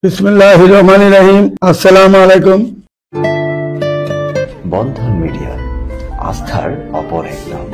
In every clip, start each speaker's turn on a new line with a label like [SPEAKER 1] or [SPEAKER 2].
[SPEAKER 1] বিসমিল্লাহির রহমানির রহিম। আসসালামু আলাইকুম।
[SPEAKER 2] বন্ধন মিডিয়া, আস্থার অপর এক নাম।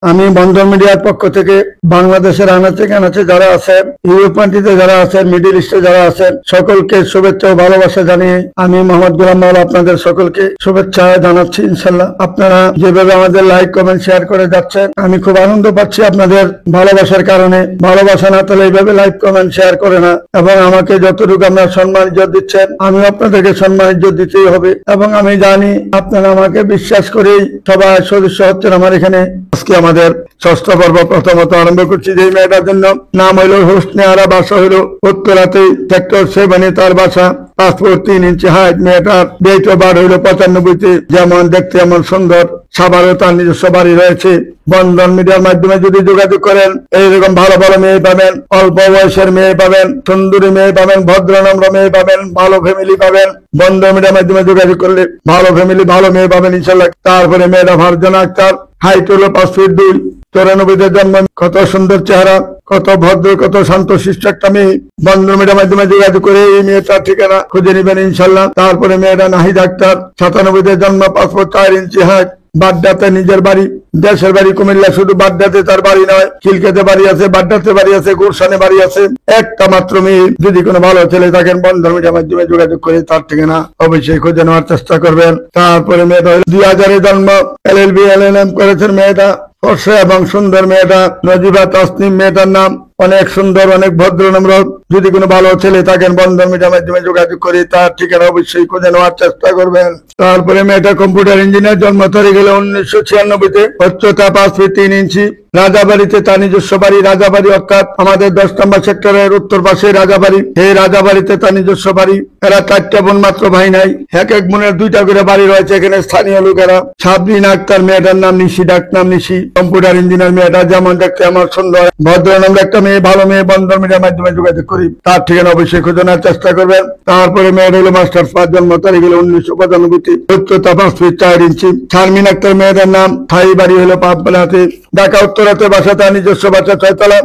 [SPEAKER 1] আমি বন্ধন মিডিয়ার পক্ষ থেকে বাংলাদেশের আনাচে কানাচে যারা আছেন, ইউরোপ কান্ট্রিতে যারা আছেন, মিডল ইস্টে যারা আছেন, সকলকে শুভেচ্ছা ও ভালোবাসা জানিয়ে আমি মোহাম্মদ গোলাম মাওলা আপনাদের সকলকে শুভেচ্ছা জানাচ্ছি। ইনশাল্লাহ আপনারা যেভাবে আমাদের লাইক কমেন্ট শেয়ার করে যাচ্ছেন, আমি খুব আনন্দ পাচ্ছি আপনাদের ভালোবাসার কারণে। ভালোবাসা না তাহলে এইভাবে লাইক কমেন্ট শেয়ার করে না, এবং আমাকে যতটুকু আপনারা সম্মান ইজ্জত দিচ্ছেন, আমি আপনাদেরকে সম্মান ইজ্জত দিতেই হবে। এবং আমি জানি আপনারা আমাকে বিশ্বাস করেই সবাই সদস্য হচ্ছেন আমার এখানে। আজকে আমাদের ষষ্ঠ পর্ব প্রথমত আরম্ভ করছি। যে মেয়েটার জন্য নাম হইল হোসনে আরা, বাসা হইল উত্তরাতে, সেক্টর 7, তার বাসা, পাসপোর্ট 3 ইঞ্চি হাইট, মেয়েটার ডেট অফ বার্থ হইল 95, যেমন দেখতে এমন সুন্দর, সাভারও তার নিজস্ব বাড়ি রয়েছে। বন্ধন মিডিয়ার মাধ্যমে যদি যোগাযোগ করেন, এইরকম ভালো ভালো মেয়ে পাবেন, অল্প বয়সের মেয়ে পাবেন, সুন্দরী মেয়ে পাবেন, ভদ্রনম্র মেয়ে পাবেন, ভালো ফ্যামিলি পাবেন। বন্ধন মিডিয়ার মাধ্যমে যোগাযোগ করলে ভালো ফ্যামিলি, ভালো মেয়ে পাবেন ইনশাল্লাহ। তারপরে মেয়েটা ফারজানা আক্তার, হাইট হলো 5 ফিট 2, 94 জন্ম, কত সুন্দর চেহারা, কত ভদ্র, কত শান্ত শিষ্ট একটা মেয়ে। বন্ধন মিডিয়ার মাধ্যমে যোগাযোগ করে এই মেয়েটার ঠিকানা খুঁজে নেবেন ইনশাল্লাহ। তারপরে মেয়েটা নাহিদ আক্তার, 97 জন্ম, পাসপোর্ট 4 ইঞ্চি হাইট, বাড্ডাতে নিজের বাড়ি, দেশের বাড়ি কুমিল্লা, শুধু বাড্ডাতে তার বাড়ি নয়, খিলকেতে বাড়ি আছে, বাড্ডাতে বাড়ি আছে, গুলশানে বাড়ি আছে। একটা মাত্র মেয়ে। যদি কোনো ভালো ছেলে থাকেন, বন্ধন মিডিয়ার মাধ্যমে যোগাযোগ করে তার ঠিকানা অবশ্যই খুঁজে নেওয়ার চেষ্টা করবেন। তারপরে মেয়েটা 2000 জন্ম, LLB LLM করেছেন মেয়েটা, ফর্সা এবং সুন্দর মেয়েটা, নজিবা তাসনিম মেয়েটার নাম, অনেক সুন্দর, অনেক ভদ্র নম্র। যদি কোনো ভালো ছেলে থাকেন, বন্ধন মিডিয়ার মাধ্যমে যোগাযোগ করে তার ঠিকানা অবশ্যই খুঁজে নেওয়ার চেষ্টা করবেন। তারপরে মেয়েটা কম্পিউটার ইঞ্জিনিয়ার, জন্ম তারিখ হলো 1996, উচ্চতা 5 ফিট 3 ইঞ্চি, রাজাবাড়িতে তার নিজস্ব বাড়ি। রাজাবাড়ি অর্থাৎ আমাদের 10 নম্বর সেক্টরের উত্তর পাশে রাজাবাড়ি। এই রাজাবাড়িতে তার নিজস্ব বাড়ি। এরা 4টা বোন, মাত্র ভাই নাই। এক এক বোনের 2টা করে বাড়ি রয়েছে এখানে স্থানীয় লোকেরা। সাবরিন আক্তার মেয়েটার নাম, নিশি, ডাক নাম নিশি, কম্পিউটার ইঞ্জিনিয়ার মেয়েটা, যেমন দেখতে আমার সুন্দর, ভদ্রনম্র একটা মেয়ে, ভালো মেয়ে। বন্ধন মিডিয়ার মাধ্যমে যোগাযোগ করি তার ঠিকানা অবশ্যই খুঁজে নেওয়ার চেষ্টা করবেন। তারপরে মেয়ের হলো মাস্টার্স পাস, জন্ম তারিখ হলো 1995, উচ্চতা 5 ফিট 4 ইঞ্চি। শারমিন আক্তার মেয়েটার নাম, থাই বাড়ি হলো পাবনাতে, ঢাকা উত্তরাতে বাসা, তার নিজস্ব বাসা 6 তলা।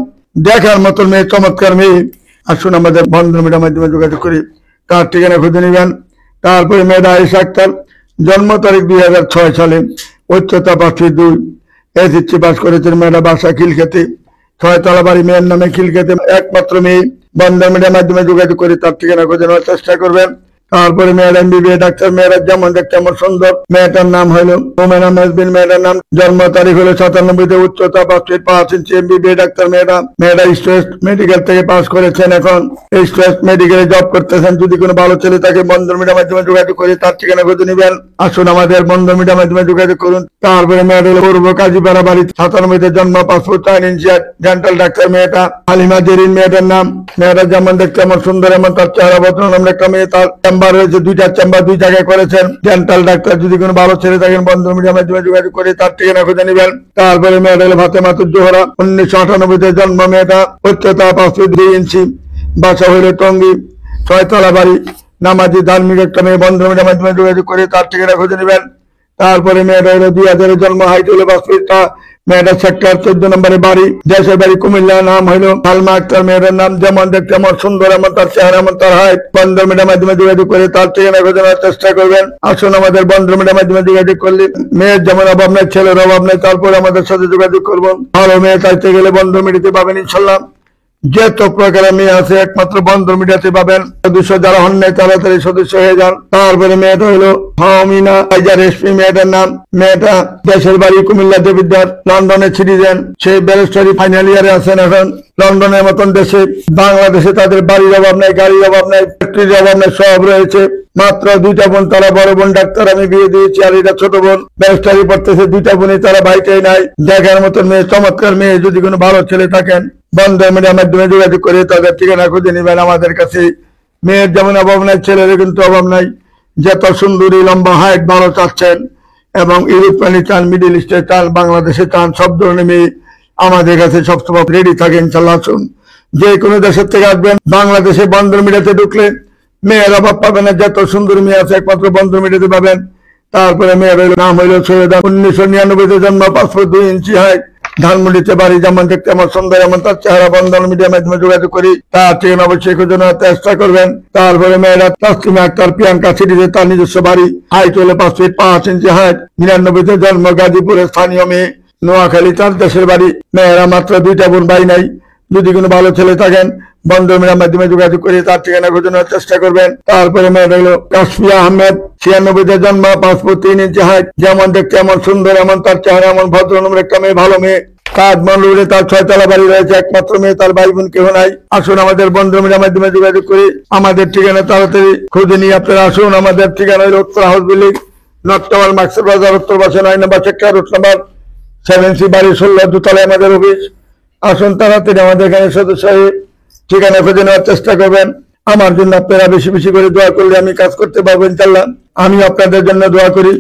[SPEAKER 1] দেখার মতন মেয়ে, চমৎকার মেয়ে। আসুন আমাদের বন্ধন মিডিয়ার মাধ্যমে যোগাযোগ করি তার ঠিকানা খুঁজে নেবেন। তারপরে মেয়েটা আয়েশা আক্তার, জন্ম তারিখ 2006 সালে, উচ্চতা 5 ফিট 2, SSC পাস করেছেন। মেয়েটা বাসা খিলখেতে, 6 তলা বাড়ি, মেয়ের নামে খিলখেতে, একমাত্র মেয়ে। বন্ধন মিডিয়ার মাধ্যমে যোগাযোগ করে তার ঠিকানা খুঁজে নেওয়ার চেষ্টা করবেন। তারপরে মেয়েরা MBBA ডাক্তার, মেয়েরা যেমন দেখতে এমন সুন্দর। মেয়েটার নাম হলো মোমেনা মেজবিন, মেয়েটার নাম, জন্ম তারিখ হলো 97, উচ্চতা 5 ফিট 5 ইঞ্চি, MBBA ডাক্তার মেয়েরা ইস্ট ওয়েস্ট মেডিকেল থেকে পাস করেছেন, এখন ইস্ট ওয়েস্ট মেডিকেলে জব করতেছেন। যদি কোনো ভালো ছেলে থাকে, বন্ধন মিডিয়ার মাধ্যমে যোগাযোগ করে তার ঠিকানা খুঁজে নেবেন। আসুন আমাদের বন্ধন মিডিয়ার মাধ্যমে যোগাযোগ করুন। তারপরে মেয়েটা হলো পূর্ব কাজীপাড়া বাড়ি, 97 জন্ম, পাসপোর্ট 4 ইঞ্চি, ডেন্টাল ডাক্তার মেয়েটা। হালিমা জেরিন মেয়েটার নাম, মেয়েটা যেমন দেখতে এমন সুন্দর, এমন তার চেহারা, ভদ্রনম্র একটা মেয়ে। তার চেম্বার রয়েছে, 2টা চেম্বার 2 জায়গায় করেছেন, ডেন্টাল ডাক্তার। যদি কোনো ভালো ছেলে থাকেন, বন্ধন মিডিয়ার মাধ্যমে যোগাযোগ করে তার ঠিকানা খুঁজে নেবেন। তারপরে মেয়েটা হলো ফাতেমাতুজ জোহরা, 1998 জন্ম, মেয়েটা, উচ্চতা 5 ফিট 2 ইঞ্চি, বাসা হইল টঙ্গী, 6 তলা বাড়ি, নামাজি ধার্মিক একটা মেয়ে। বন্ধন মিডিয়ার মাধ্যমে যোগাযোগ করে তার ঠিকানা খুঁজে নেবেন। তারপরে মেয়েটা হলো 2000 জন্ম, হাইট হলো 5 ফিট, মেয়েটা সেক্টর 14 নম্বরে বাড়ি, দেশের বাড়ি কুমিল্লা, নাম হইলো সালমা আক্তার। মেয়েটার নাম, যেমন দেখতে এমন সুন্দর, এমন তার চেহারা, এমন তার হাইট। বন্ধন মিডিয়ার মাধ্যমে যোগাযোগ করে তার ঠিকানা খুঁজে নেওয়ার চেষ্টা করবেন। আসুন আমাদের বন্ধন মিডিয়ার মাধ্যমে যোগাযোগ করলে মেয়ের যেমন অভাব নাই, ছেলের অভাব নাই। তারপরে আমাদের সাথে যোগাযোগ করবেন। ভালো মেয়ে চাইতে গেলে বন্ধন মিডিয়াতে পাবেন ইনশাল্লাহ। যত প্রকারের মেয়ে আছে একমাত্র বন্ধন মিডিয়াতে পাবেন। সদস্য যারা হন নাই তাড়াতাড়ি সদস্য হয়ে যান। তারপরে মেয়েটা হলো ফাহমিনা আইজার এসপি, মেয়েটার নাম, মেয়েটা দেশের বাড়ি কুমিল্লা দেবিদ্বার, লন্ডনে সিটিজেন। সেই ব্যারিস্টারি ফাইনাল ইয়ারে আছেন এখন। লন্ডনের মতন দেশে, বাংলাদেশে তাদের বাড়ির অভাব নাই, গাড়ির অভাব নাই, ফ্যাক্টরির অভাব নাই, সব রয়েছে। মাত্র 2টা বোন, তারা বড় বোন ডাক্তার, আমি বিয়ে দিয়েছি, আর এটা ছোট বোন ব্যারিস্টারি পড়তেছে। 2টা বোনই, তারা ভাইটাই নাই। দেখার মতন মেয়ে, চমৎকার মেয়ে। যদি কোনো ভালো ছেলে থাকেন, বন্ধন মিডিয়ার মাধ্যমে যোগাযোগ করে তাদের ঠিকানা খুঁজে নেবেন আমাদের কাছে। মেয়ের যেমন অভাব নাই, ছেলের কিন্তু অভাব নাই। যত সুন্দরী, লম্বা, হাইট ভালো চাচ্ছেন, এবং ইউরোপিয়ান চান, মিডিল ইস্টে চান, বাংলাদেশে চান, সব ধরনের মেয়ে আমাদের কাছে সবসময় রেডি থাকে ইনশাল্লাহ। আসুন, যে কোনো দেশের থেকে আসবেন, বাংলাদেশে বন্ধন মিডিয়াতে ঢুকলে মেয়ের অভাব পাবেন না। যত সুন্দর মেয়ে আছে একমাত্র বন্ধন মিডিয়াতে পাবেন। তারপরে মেয়ের নাম হইল সৈয়দা, 1999 জন্ম, পাসপোর্ট 2 ইঞ্চি হাইট, ধানমন্ডিতে বাড়ি, যেমন দেখতে আমার সুন্দর এমন তার চেহারা, বন্ধন মিডিয়ার মাধ্যমে যোগাযোগ করি, তার ঠিকানা অবশ্যই খোঁজে নেওয়ার চেষ্টা করবেন। তারপরে মেয়েরা তাসলিমা আক্তার, প্রিয়াঙ্কা সিটিতে তার নিজস্ব বাড়ি, হাইট হলে 5 ফিট 5 ইঞ্চি হাইট, 99-তে জন্ম, গাজীপুরের স্থানীয় মেয়ে, নোয়াখালী তার দেশের বাড়ি। মেয়েরা মাত্র 2টা বোন, ভাই নাই। যদি কোনো ভালো ছেলে থাকেন বন্ধন মিডিয়ার মাধ্যমে যোগাযোগ করে তার ঠিকানা খোঁজে নেওয়ার চেষ্টা করবেন। তারপরে মেয়েটা হলো কাশফিয়া আহমেদ, 96-তে জন্ম, 5 ফুট 3 ইঞ্চি হাইট, যেমন দেখতে এমন সুন্দর এমন তার চেহারা, এমন ভদ্র নম্র একটা মেয়ে, ভালো মেয়ে। কাঠমান্ডুরে তার 6 তলা বাড়ি রয়েছে, একমাত্র মেয়ে, তার ভাই বোন কেউ নাই। আসুন আমাদের বন্ধন মিডিয়ার মাধ্যমে যোগাযোগ করি, আমাদের ঠিকানা তাড়াতাড়ি খুঁজে নিয়ে আপনারা আসুন। আমাদের ঠিকানা হলো উত্তর হাউস বিল্ডিং, নটটাওয়াল, মাক্সের বাজার, উত্তর পাশে 9 নম্বর সেক্টর, রোড নাম্বার 7C, বাড়ি 16, দোতলায় আমাদের অফিস। আসুন তাড়াতাড়ি আমাদের এখানে সদস্য হয়ে ঠিকানা খুঁজে নেওয়ার চেষ্টা করবেন। আমার জন্য আপনারা বেশি বেশি করে দোয়া করলে আমি কাজ করতে পারবো ইনশাআল্লাহ। আমি আপনাদের জন্য দোয়া করি।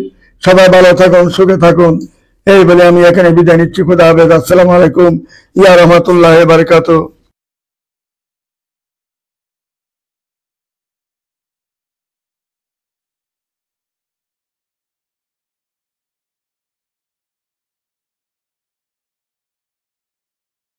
[SPEAKER 1] সবাই ভালো থাকুন, সুখে থাকুন, এই বলে আমি এখানে বিদায় নিচ্ছি। খুদা হাফেজ। আসসালামু আলাইকুম ইয়া রাহমাতুল্লাহি ওয়া বারাকাতুহু।